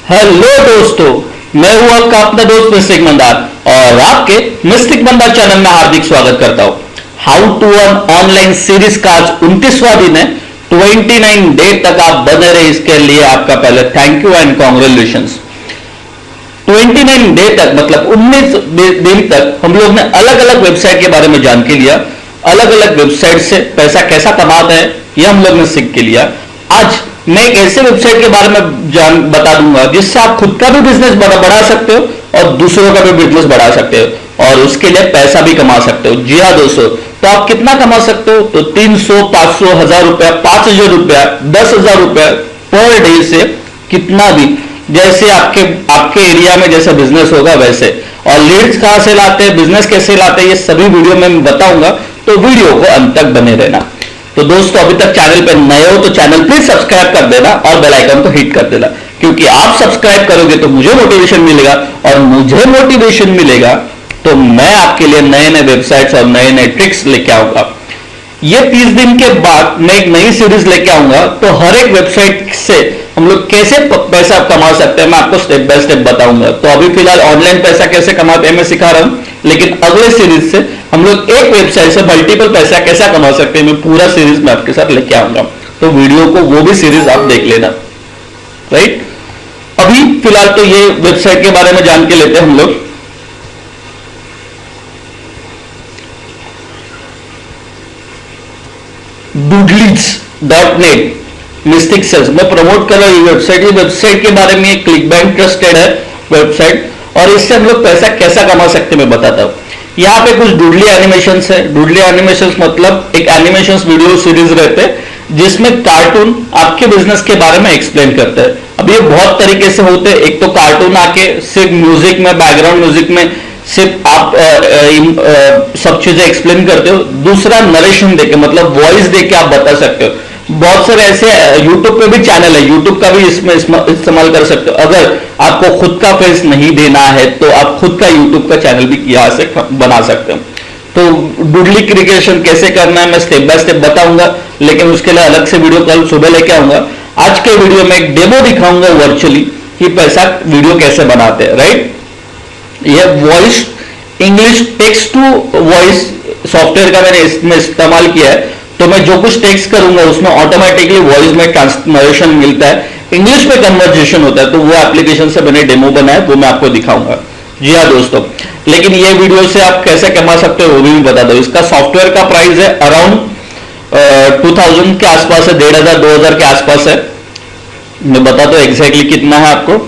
Hello दोस्तों, मैं हूं आपका अपना दोस्त मिस्टिक मंदार और आपके मिस्टिक मंदार चैनल में हार्दिक स्वागत करता हूं। How to earn online series का आज 29वां दिन है। 29 डे तक आप बने रहे, इसके लिए आपका पहले thank you and congratulations. 29 day तक मतलब 19 दिन तक हम लोग ने अलग अलग वेबसाइट के बारे में जान के लिया, अलग अलग वेबसाइट से पैसा कैसा कमाते हैं यह हम लोग ने सीख के लिया। आज मैं एक ऐसे वेबसाइट के बारे में बता दूंगा जिससे आप खुद का भी बिजनेस बढ़ा सकते हो और दूसरों का भी बिजनेस बढ़ा सकते हो और उसके लिए पैसा भी कमा सकते हो। जी हाँ दोस्तों, तो आप कितना कमा सकते हो? तो 300, 500, 1000 रुपया, 5000 रुपया, 10,000 रुपया पर डे से कितना भी, जैसे आपके एरिया में जैसा बिजनेस होगा वैसे। और लीड्स कहां से लाते हैं, बिजनेस कैसे लाते हैं, ये सभी वीडियो में बताऊंगा, तो वीडियो को अंत तक बने रहना। तो दोस्तों, अभी तक चैनल पे नए हो तो चैनल प्लीज सब्सक्राइब कर देना और बेल आइकन को हिट कर देना, क्योंकि आप सब्सक्राइब करोगे तो मुझे मोटिवेशन मिलेगा और मुझे मोटिवेशन मिलेगा तो मैं आपके लिए नए नए वेबसाइट्स और नए नए ट्रिक्स लेके आऊंगा। ये 30 दिन के बाद मैं एक नई सीरीज लेके आऊंगा, तो हर एक वेबसाइट से हम लोग कैसे पैसा कमा सकते हैं मैं आपको स्टेप बाय स्टेप बताऊंगा। तो अभी फिलहाल ऑनलाइन पैसा कैसे कमाते हैं मैं सिखा रहा हूं, लेकिन अगले सीरीज से हम लोग एक वेबसाइट से मल्टीपल पैसा कैसा कमा सकते हैं मैं पूरा सीरीज में आपके साथ लेके आऊंगा। तो वीडियो को वो भी सीरीज आप देख लेना, राइट। अभी फिलहाल तो ये वेबसाइट के बारे में जान के लेते हैं हम लोग। Doodleoze.net मिस्टिक सेल्स मैं प्रमोट कर रहा हूं। ये वेबसाइट के बारे में क्लिक बैंक ट्रस्टेड है वेबसाइट, और इससे हम लोग पैसा कैसा कमा सकते हैं मैं बताता हूं। यहाँ पे कुछ डूडली एनिमेशंस है। डूडली एनिमेशंस मतलब एक एनिमेशन वीडियो सीरीज रहते हैं जिसमें कार्टून आपके बिजनेस के बारे में एक्सप्लेन करते हैं। अब ये बहुत तरीके से होते हैं। एक तो कार्टून आके सिर्फ म्यूजिक में, बैकग्राउंड म्यूजिक में सिर्फ आप सब चीजें एक्सप्लेन करते हो। दूसरा नरेशन देके मतलब वॉइस देके आप बता सकते हो। बहुत सारे ऐसे यूट्यूब पे भी चैनल है, यूट्यूब का भी इसमें इस्तेमाल कर सकते हो। अगर आपको खुद का फेस नहीं देना है तो आप खुद का यूट्यूब का चैनल भी यहां से बना सकते हो। तो डूडली क्रिएशन कैसे करना है मैं स्टेप बाय स्टेप बताऊंगा, लेकिन उसके लिए अलग से वीडियो कल सुबह लेके आऊंगा। आज के वीडियो में एक डेमो दिखाऊंगा वर्चुअली कि पैसा वीडियो कैसे बनाते हैं, राइट। यह voice English text to voice software का मैंने इसमें इस्तेमाल किया है। तो मैं जो कुछ टेक्स्ट करूंगा उसमें ऑटोमेटिकली वॉइस में ट्रांसलेशन मिलता है, इंग्लिश में कन्वर्जेशन होता है। तो वो एप्लीकेशन से मैंने डेमो बनाया, वो मैं आपको दिखाऊंगा। जी हाँ दोस्तों, लेकिन ये वीडियो से आप कैसे कमा सकते हो वो भी बता दो। इसका सॉफ्टवेयर का प्राइस है अराउंड 2000 के आसपास है, 1500 2000 के आसपास है। मैं बता दो एग्जैक्टली कितना है आपको।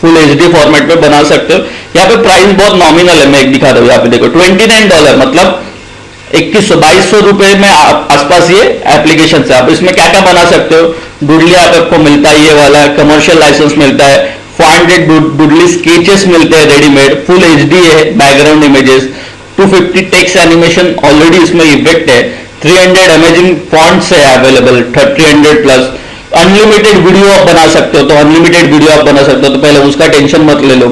फुल एचडी फॉर्मेट में बना सकते हो। यहाँ पे प्राइस बहुत नॉमिनल है, मैं एक दिखा दूं। यहाँ पे देखो $29 मतलब 2100-2200 रुपए में आसपास ये एप्लीकेशन से आप इसमें क्या क्या बना सकते हो। डूडली आपको मिलता है, ये वाला कमर्शियल लाइसेंस मिलता है। 400 डूडली स्केचेस मिलते हैं रेडीमेड, फुल एचडी है, background images, 250 text animation already इसमें इफेक्ट है, 300 अमेजिंग फॉन्ट्स है अवेलेबल, 300 प्लस। अनलिमिटेड वीडियो आप बना सकते हो, तो अनलिमिटेड वीडियो आप बना सकते हो, तो पहले उसका टेंशन मत ले लो।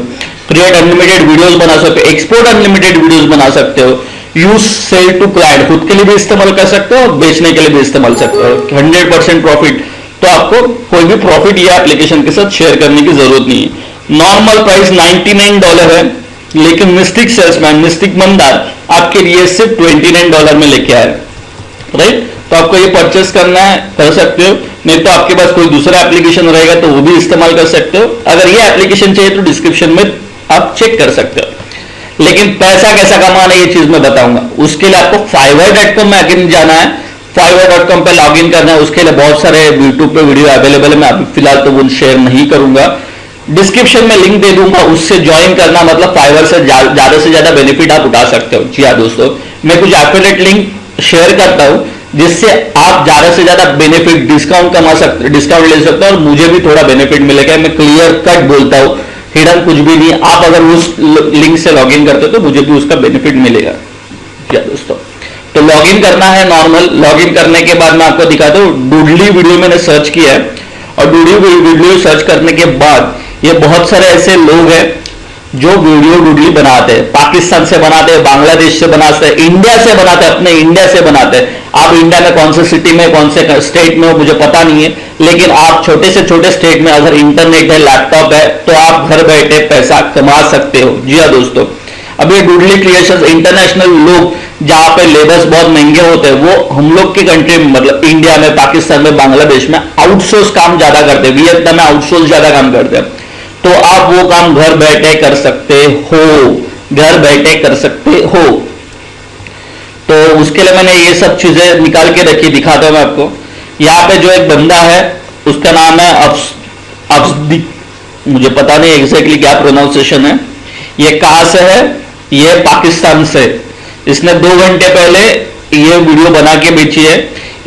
क्रिएट अनलिमिटेड वीडियोस बना सकते हो, एक्सपोर्ट अनलिमिटेड वीडियोस बना सकते हो। यूज सेल टू क्लाइंट खुद के लिए भी इस्तेमाल कर सकते हो और बेचने के लिए भी इस्तेमाल सकते हो। 100% प्रॉफिट, तो आपको कोई भी प्रॉफिट ये एप्लीकेशन के साथ शेयर करने की जरूरत नहीं है। नॉर्मल प्राइस $99 है, लेकिन मिस्टिक सेल्समैन मिस्टिक मंदार आपके लिए सिर्फ $29 में लेके आए, राइट। तो आपको ये परचेस करना है, कर सकते हो, नहीं तो आपके पास कोई दूसरा एप्लीकेशन रहेगा तो वो भी इस्तेमाल कर सकते हो। अगर ये एप्लीकेशन चाहिए तो डिस्क्रिप्शन में आप चेक कर सकते हो। लेकिन पैसा कैसा कमाना है ये चीज मैं बताऊंगा। उसके लिए आपको fiverr.com में आगे जाना है, fiverr.com पे लॉग इन करना है। उसके लिए बहुत सारे यूट्यूब पे वीडियो अवेलेबल है, मैं अभी फिलहाल तो वो शेयर नहीं करूंगा। डिस्क्रिप्शन में लिंक दे दूंगा, उससे ज्वाइन करना मतलब फाइवर से ज्यादा से ज्यादा बेनिफिट आप उठा सकते हो। जी हाँ दोस्तों, मैं कुछ एफिलिएट लिंक शेयर करता हूं जिससे आप ज्यादा से ज्यादा बेनिफिट डिस्काउंट कमा सकते, डिस्काउंट ले सकते हो और मुझे भी थोड़ा बेनिफिट मिलेगा। मैं क्लियर कट बोलता हूं, हिडन कुछ भी नहीं। आप अगर उस लिंक से लॉगिन करते हो तो मुझे भी उसका बेनिफिट मिलेगा। क्या दोस्तों, तो लॉगिन करना है नॉर्मल। लॉगिन करने के बाद मैं आपको दिखाता हूं, डूडली वीडियो मैंने सर्च किया है और डूडली वीडियो सर्च करने के बाद ये बहुत सारे ऐसे लोग हैं जो वीडियो डूडली बनाते हैं। पाकिस्तान से बनाते हैं, बांग्लादेश से बनाते हैं, इंडिया से बनाते हैं, अपने इंडिया से बनाते हैं। आप इंडिया में कौन से सिटी में कौन से स्टेट में हो मुझे पता नहीं है, लेकिन आप छोटे से छोटे स्टेट में अगर इंटरनेट है, लैपटॉप है, तो आप घर बैठे पैसा कमा सकते हो। जी हाँ दोस्तों, अब ये डूडली क्रिएशंस इंटरनेशनल लोग जहां पे लेबर्स बहुत महंगे होते हैं, वो हम लोग की कंट्री में मतलब इंडिया में, पाकिस्तान में, बांग्लादेश में आउटसोर्स काम ज्यादा करते हैं, वियतनाम में आउटसोर्स ज्यादा काम करते हैं। तो आप वो काम घर बैठे कर सकते हो, घर बैठे कर सकते हो। तो उसके लिए मैंने ये सब चीजें निकाल के रखी, दिखाता हूं मैं आपको। यहाँ पे जो एक बंदा है उसका नाम है अफसदी, मुझे पता नहीं एग्जैक्टली क्या प्रोनाउंसिएशन है। ये कहां से है? ये पाकिस्तान से। इसने 2 घंटे पहले ये वीडियो बना के बेची है।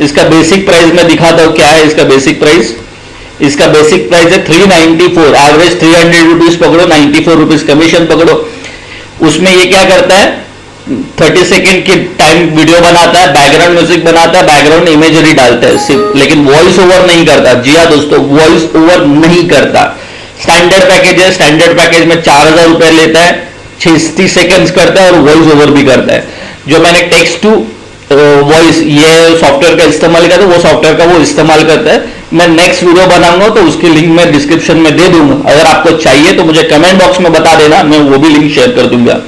इसका बेसिक प्राइस मैं दिखाता हूं क्या है इसका बेसिक प्राइस। इसका बेसिक प्राइस है 394, एवरेज 300 रुपीज पकड़ो, 94 रुपीज कमीशन पकड़ो। उसमें ये क्या करता है, 30 सेकेंड की टाइम वीडियो बनाता है, बैकग्राउंड म्यूजिक बनाता है, बैकग्राउंड इमेजरी डालता है सिर्फ, लेकिन वॉइस ओवर नहीं करता। जी हाँ दोस्तों, वॉइस ओवर नहीं करता। स्टैंडर्ड पैकेज है, स्टैंडर्ड पैकेज में 4000 रुपए लेता है, 60 सेकेंड्स करता है और वॉइस ओवर भी करता है। जो मैंने टेक्स्ट टू वॉइस ये सॉफ्टवेयर का इस्तेमाल किया था, वो सॉफ्टवेयर का वो इस्तेमाल करता है। मैं नेक्स्ट वीडियो बनाऊंगा तो उसकी लिंक मैं डिस्क्रिप्शन में दे दूंगा, अगर आपको चाहिए तो मुझे कमेंट बॉक्स में बता देना, मैं वो भी लिंक शेयर कर दूंगा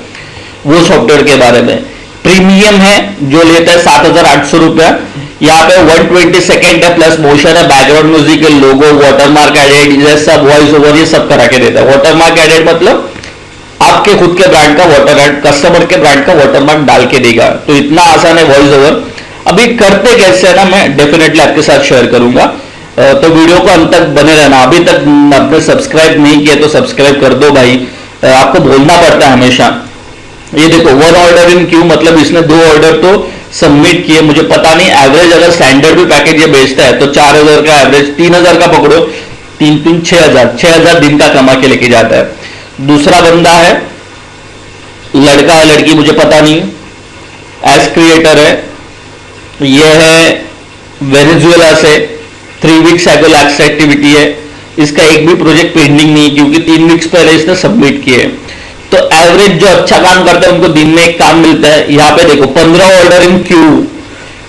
वो सॉफ्टवेयर के बारे में। प्रीमियम है जो लेता है 7800 रुपया। यहाँ पे 120 सेकेंड है, प्लस मोशन है, बैकग्राउंड म्यूजिक है, लोगो, वाटरमार्क एडेड, ये सब वॉइस ओवर ये सब करा के देता है। वाटरमार्क एडेड मतलब आपके खुद के ब्रांड का वाटरमार्क, कस्टमर के ब्रांड का वाटरमार्क डाल के देगा। तो इतना आसान है वॉइस ओवर। अभी करते कैसे है ना, मैं डेफिनेटली आपके साथ शेयर करूंगा, तो वीडियो को अंत तक बने रहना। अभी तक आपने सब्सक्राइब नहीं किया तो सब्सक्राइब कर दो भाई, आपको बोलना पड़ता है हमेशा। ये देखो 1 ऑर्डर इन क्यू, मतलब इसने 2 ऑर्डर तो सबमिट किए। मुझे पता नहीं एवरेज अगर स्टैंडर्ड भी पैकेज ये बेचता है तो 4000 का एवरेज, 3000 का पकड़ो, 3 3 6000 दिन का कमा के लेके जाता है। दूसरा बंदा है, लड़का है लड़की मुझे पता नहीं, एज क्रिएटर है, ये है वेनेजुएला से, 3 वीक्स एगो लैक्स एक्टिविटी है। इसका एक भी प्रोजेक्ट पेंडिंग नहीं क्योंकि 3 वीक्स पहले इसने सबमिट किए। तो एवरेज जो अच्छा काम करते हैं उनको दिन में एक काम मिलता है। यहाँ पे देखो 15 ऑर्डर इन क्यू,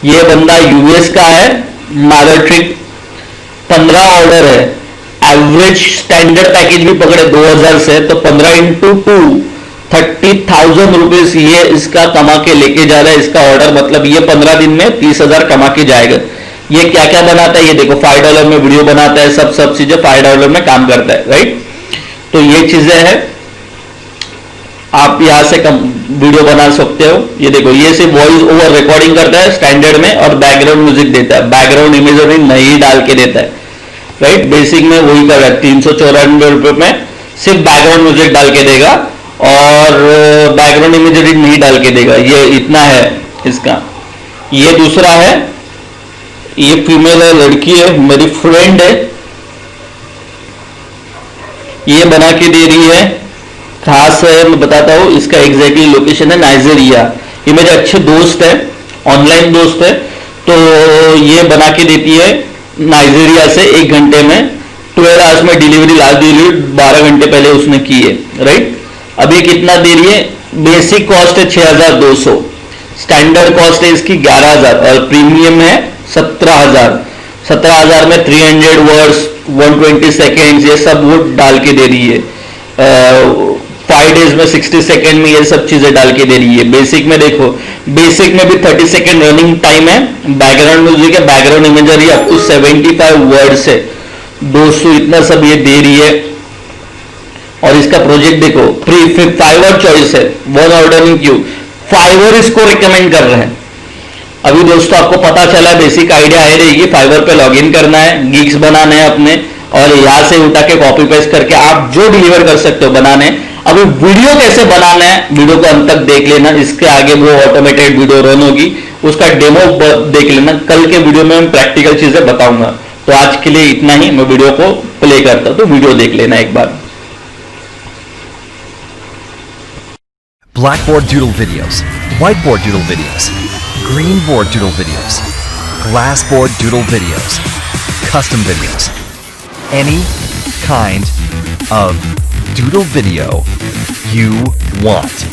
ये बंदा यूएस का है, मादर ट्रिक, 15 ऑर्डर है, एवरेज स्टैंडर्ड पैकेज भी पकड़े 2000 से, तो 15 इंटू 2 30,000 रुपीज ये इसका कमा के लेके जा रहा है। इसका ऑर्डर मतलब ये 15 दिन में 30,000 कमा के जाएगा। ये क्या क्या बनाता है ये देखो, $5 में वीडियो बनाता है, सब चीजें $5 में काम करता है, राइट। तो ये चीजें हैं, आप यहां से वीडियो बना सकते हो। ये देखो ये सिर्फ वॉइस ओवर रिकॉर्डिंग करता है स्टैंडर्ड में और बैकग्राउंड म्यूजिक देता है, बैकग्राउंड इमेजरी नहीं डाल के देता है, राइट। बेसिक में वही कर रहा है, 394 रुपए में सिर्फ बैकग्राउंड म्यूजिक डाल के देगा और बैकग्राउंड इमेजरी नहीं डाल के देगा। ये इतना है इसका। ये दूसरा है, ये फीमेल है, लड़की है, मेरी फ्रेंड है, ये बना के दे रही है। खास है मैं बताता हूँ, इसका एग्जैक्टली लोकेशन है नाइजीरिया। ये मेरे अच्छे दोस्त है, ऑनलाइन दोस्त है, तो ये बना के देती है नाइजीरिया से 1 घंटे में, 12 आवर्स में डिलीवरी, लास्ट डिलीवरी 12 घंटे पहले उसने की है, राइट। अभी कितना दे रही है, बेसिक कॉस्ट है 6200, स्टैंडर्ड कॉस्ट है इसकी 11000 और प्रीमियम है 17000। 17000 में 300 वर्ड्स, 120 सेकेंड्स ये सब वो डाल के दे रही है। 5 डेज में 60 सेकेंड में ये सब चीजें डाल के दे रही है। बेसिक में देखो, बेसिक में भी 30 सेकेंड रनिंग टाइम है, बैकग्राउंड म्यूजिक है, background imagery up to 75 words है, 200 इतना सब ये दे रही है। और इसका प्रोजेक्ट देखो, फाइवर चॉइस है, 1 ऑर्डर इन क्यू, फाइवर इसको रिकमेंड कर रहे हैं। अभी दोस्तों आपको पता चला, बेसिक आइडिया है रहेगी, फाइवर पे लॉगिन करना है, गिग्स बनाने हैं अपने, और यहां से उठा के कॉपी पेस्ट करके आप जो डिलीवर कर सकते हो बनाने। अभी वीडियो कैसे बनाना है वीडियो को अंत तक देख लेना, इसके आगे वो ऑटोमेटेड वीडियो रन होगी, उसका डेमो देख लेना। कल के वीडियो में मैं प्रैक्टिकल चीजें बताऊंगा। तो आज के लिए इतना ही, मैं वीडियो को प्ले करता हूं, तो वीडियो देख लेना एक बार। Blackboard doodle videos, whiteboard doodle videos, green board doodle videos, glass board doodle videos, custom videos, any kind of doodle video you want.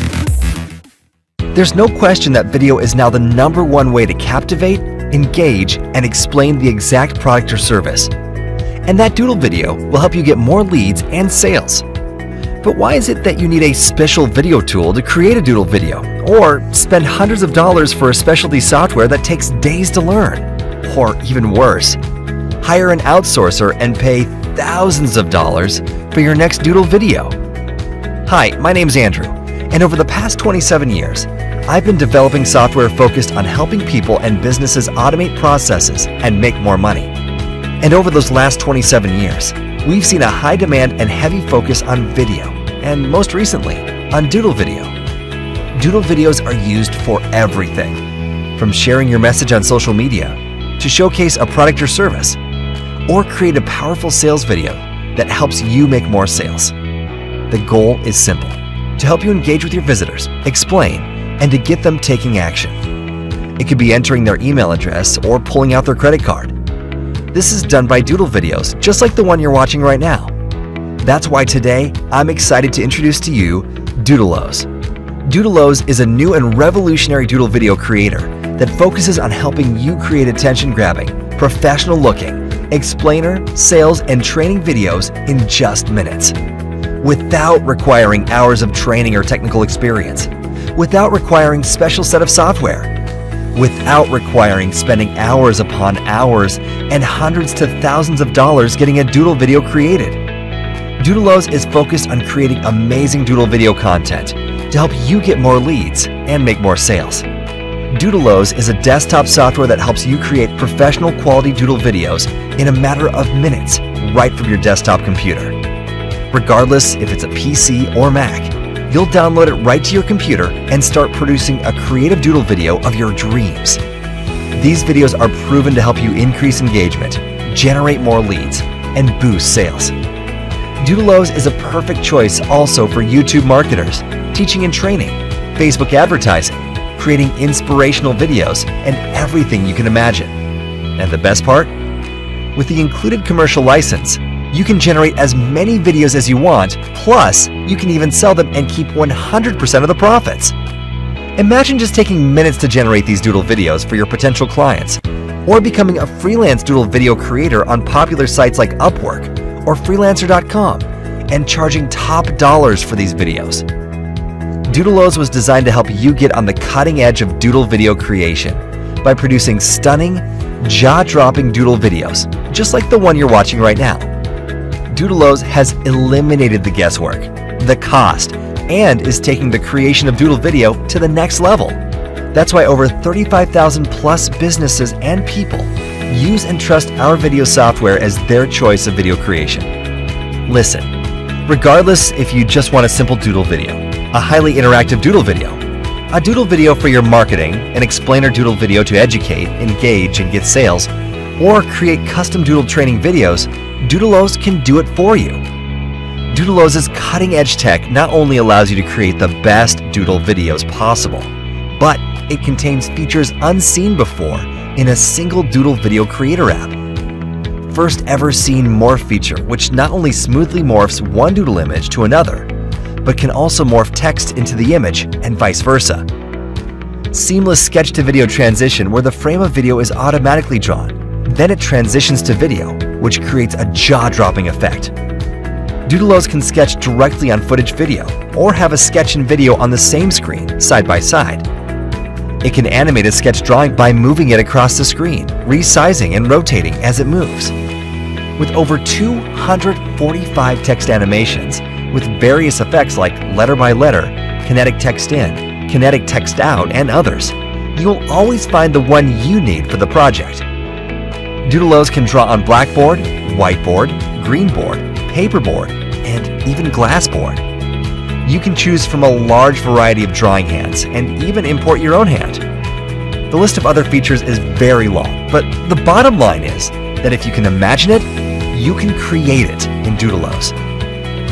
There's no question that video is now the #1 way to captivate, engage, and explain the exact product or service. And that Doodle video will help you get more leads and sales. But why is it that you need a special video tool to create a Doodle video, or spend hundreds of dollars for a specialty software that takes days to learn? Or even worse, hire an outsourcer and pay thousands of dollars for your next Doodle video? Hi, my name's Andrew, and over the past 27 years, I've been developing software focused on helping people and businesses automate processes and make more money. And over those last 27 years, we've seen a high demand and heavy focus on video, and most recently, on Doodle video. Doodle videos are used for everything, from sharing your message on social media, to showcase a product or service, or create a powerful sales video that helps you make more sales. The goal is simple: to help you engage with your visitors, explain, and to get them taking action. It could be entering their email address or pulling out their credit card. This is done by Doodle videos, just like the one you're watching right now. That's why today, I'm excited to introduce to you Doodleoze. Doodleoze is a new and revolutionary Doodle video creator that focuses on helping you create attention-grabbing, professional-looking, explainer, sales, and training videos in just minutes. Without requiring hours of training or technical experience, without requiring special set of software, without requiring spending hours upon hours and hundreds to thousands of dollars getting a Doodle video created. Doodleoze is focused on creating amazing Doodle video content to help you get more leads and make more sales. Doodleoze is a desktop software that helps you create professional quality Doodle videos in a matter of minutes right from your desktop computer. Regardless if it's a PC or Mac, you'll download it right to your computer and start producing a creative Doodle video of your dreams. These videos are proven to help you increase engagement, generate more leads, and boost sales. Doodleoze is a perfect choice also for YouTube marketers, teaching and training, Facebook advertising, creating inspirational videos, and everything you can imagine. And the best part? With the included commercial license, you can generate as many videos as you want, plus you can even sell them and keep 100% of the profits. Imagine just taking minutes to generate these Doodle videos for your potential clients, or becoming a freelance Doodle video creator on popular sites like Upwork or Freelancer.com and charging top dollars for these videos. Doodleoze was designed to help you get on the cutting edge of Doodle video creation by producing stunning, jaw-dropping Doodle videos, just like the one you're watching right now. Doodleoze has eliminated the guesswork, the cost, and is taking the creation of Doodle video to the next level. That's why over 35,000 plus businesses and people use and trust our video software as their choice of video creation. Listen, regardless if you just want a simple Doodle video, a highly interactive Doodle video, a Doodle video for your marketing, an explainer Doodle video to educate, engage, and get sales, or create custom Doodle training videos, Doodleoze can do it for you. Doodleoze's cutting-edge tech not only allows you to create the best Doodle videos possible, but it contains features unseen before in a single Doodle video creator app. First ever seen morph feature, which not only smoothly morphs one Doodle image to another, but can also morph text into the image and vice versa. Seamless sketch to video transition, where the frame of video is automatically drawn. Then it transitions to video, which creates a jaw-dropping effect. Doodleoze can sketch directly on footage video, or have a sketch and video on the same screen, side by side. It can animate a sketch drawing by moving it across the screen, resizing and rotating as it moves. With over 245 text animations, with various effects like letter by letter, kinetic text in, kinetic text out, and others, you'll always find the one you need for the project. Doodleoze can draw on blackboard, whiteboard, greenboard, paperboard, and even glassboard. You can choose from a large variety of drawing hands and even import your own hand. The list of other features is very long, but the bottom line is that if you can imagine it, you can create it in Doodleoze.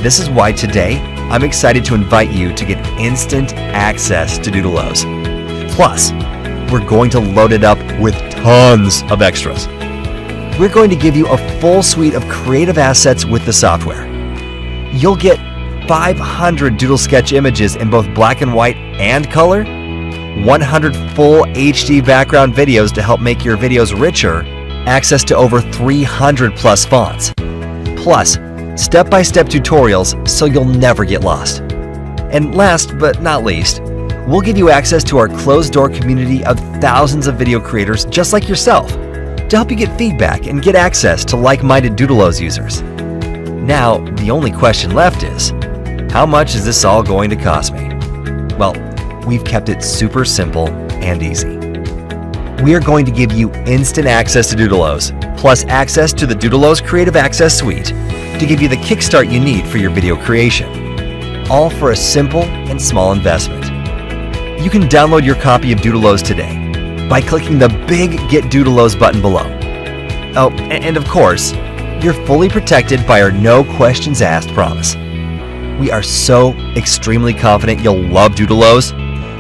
This is why today I'm excited to invite you to get instant access to Doodleoze. Plus, we're going to load it up with tons of extras. We're going to give you a full suite of creative assets with the software. You'll get 500 Doodle sketch images in both black and white and color, 100 full HD background videos to help make your videos richer, access to over 300 plus fonts, plus step-by-step tutorials so you'll never get lost. And last but not least, we'll give you access to our closed-door community of thousands of video creators just like yourself to help you get feedback and get access to like-minded Doodleoze users. Now, the only question left is, how much is this all going to cost me? Well, we've kept it super simple and easy. We are going to give you instant access to Doodleoze, plus access to the Doodleoze Creative Access Suite to give you the kickstart you need for your video creation, all for a simple and small investment. You can download your copy of Doodleoze today by clicking the big Get Doodleoze button below. Oh, and of course, you're fully protected by our no questions asked promise. We are so extremely confident you'll love Doodleoze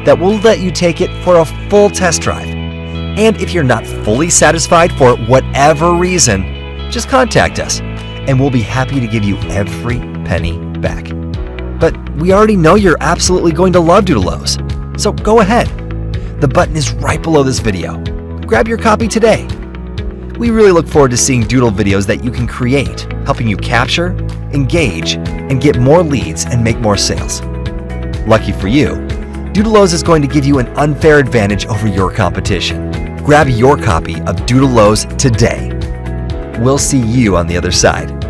that we'll let you take it for a full test drive. And if you're not fully satisfied for whatever reason, just contact us and we'll be happy to give you every penny back. But we already know you're absolutely going to love Doodleoze, so go ahead. The button is right below this video. Grab your copy today. We really look forward to seeing Doodle videos that you can create, helping you capture, engage, and get more leads and make more sales. Lucky for you, Doodleoze is going to give you an unfair advantage over your competition. Grab your copy of Doodleoze today. We'll see you on the other side.